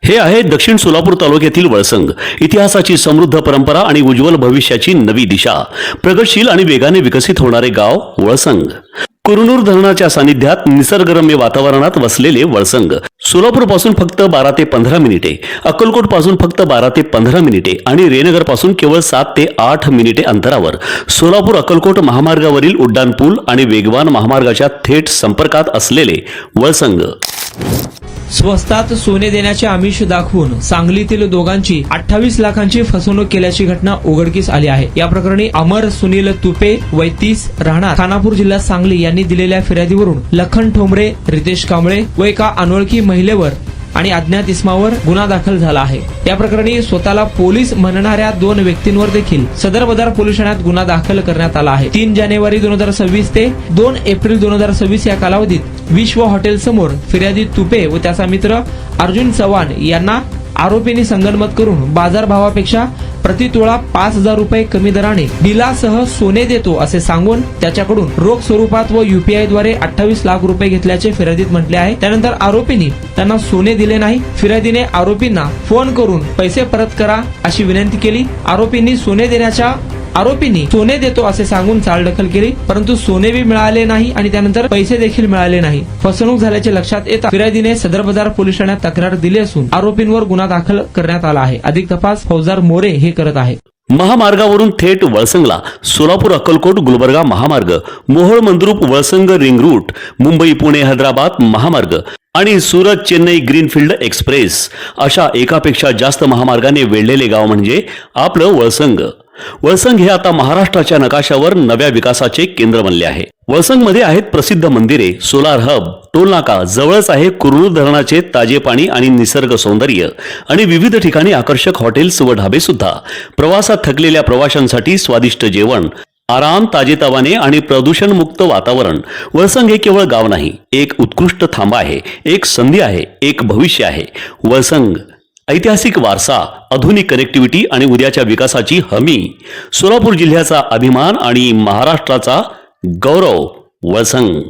हे आहे दक्षिण सोलापूर तालुक्यातील वळसंग. इतिहासाची समृद्ध परंपरा आणि उज्ज्वल भविष्याची नवी दिशा. प्रगतशील आणि वेगाने विकसित होणारे गाव वळसंग. कुरनूर धरणाच्या सानिध्यात निसर्गरम्य वातावरणात वसलेले वळसंग सोलापूर पासून फक्त 12 ते 15 मिनिटे, अक्कलकोट पासून फक्त 12 ते 15 मिनिटे आणि रेनगर पासून केवळ 7 ते 8 मिनिटे अंतरावर सोलापूर अक्कलकोट महामार्गावरील उड्डाण पूल आणि वेगवान महामार्गाच्या थेट संपर्कात असलेले वळसंग. स्वस्तात सोने देण्याचे आमिष दाखवून सांगलीतील दोघांची 28 लाखांची फसवणूक केल्याची घटना उघडकीस आली आहे. या प्रकरणी अमर सुनील तुपे वय 30 राहणार खानापूर जिल्हा सांगली यांनी दिलेल्या फिर्यादीवरून लखन ठोंबरे, रितेश कांबळे व एका अनोळखी महिलेवर आणि अज्ञात इसमावर गुन्हा दाखल झाला आहे. या प्रकरणी स्वतःला पोलीस म्हणणाऱ्या 2 व्यक्तींवर देखील सदर बदार पोलीस ठाण्यात गुन्हा दाखल करण्यात आला आहे. 3 जानेवारी 2026 ते 2 एप्रिल 2026 या कालावधीत विश्व हॉटेल समोर फिर्यादी तुपे व त्याचा मित्र अर्जुन चव्हाण यांना आरोपींनी संगनमत करून बाजारभावापेक्षा प्रतितोळा 5,000 रुपये कमी दराने बिलासह सोने देतो असे सांगून त्याच्याकडून रोख स्वरूपात व UPI द्वारे 28 लाख रुपये घेतल्याचे फिर्यादीत म्हटले आहे. त्यानंतर आरोपींनी त्यांना सोने दिले नाही. फिर्यादीने आरोपींना फोन करून पैसे परत करा अशी विनंती केली. आरोपींनी सोने देतो असे सांगून चालढकल केली, परंतु सोने बी मिळाले नाही आणि त्यानंतर पैसे देखील मिळाले नाही. फसवणूक झाल्याचे लक्षात येता फिर्यादीने सदर बाजार पोलीस ठाण्यात तक्रार दिली असून आरोपींवर गुन्हा दाखल करण्यात आला आहे. अधिक तपास फौजदार मोरे हे करत आहे. महामार्गावरून थेट वळसंगला सोलापूर अक्कलकोट गुलबर्गा महामार्ग, मोहोळ मंद्रुप वळसंग रिंग रूट, मुंबई पुणे हैदराबाद महामार्ग आणि सुरत चेन्नई ग्रीनफील्ड एक्सप्रेस अशा एकापेक्षा जास्त महामार्गाने वेढलेले गाव म्हणजे आपलं वळसंग. वळसंग हे आता महाराष्ट्राच्या नकाशावर नव्या विकासाचे केंद्र बनले आहे. वळसंगमध्ये आहेत प्रसिद्ध मंदिरे, सोलार हब, टोलनाका, जवळच आहे कुरनूर धरणाचे ताजे पाणी आणि निसर्ग सौंदर्य आणि विविध ठिकाणी आकर्षक हॉटेल्स व ढाबे सुद्धा. प्रवासात थकलेल्या प्रवाशांसाठी स्वादिष्ट जेवण, आराम, ताजेतवाने आणि प्रदूषणमुक्त वातावरण. वळसंग हे केवळ गाव नाही, एक उत्कृष्ट थांबा आहे, एक संधी आहे, एक भविष्य आहे. वळसंग ऐतिहासिक वारसा, आधुनिक कनेक्टिव्हिटी आणि उद्याच्या विकासाची हमी. सोलापूर जिल्ह्याचा अभिमान आणि महाराष्ट्राचा गौरव. वळसंग.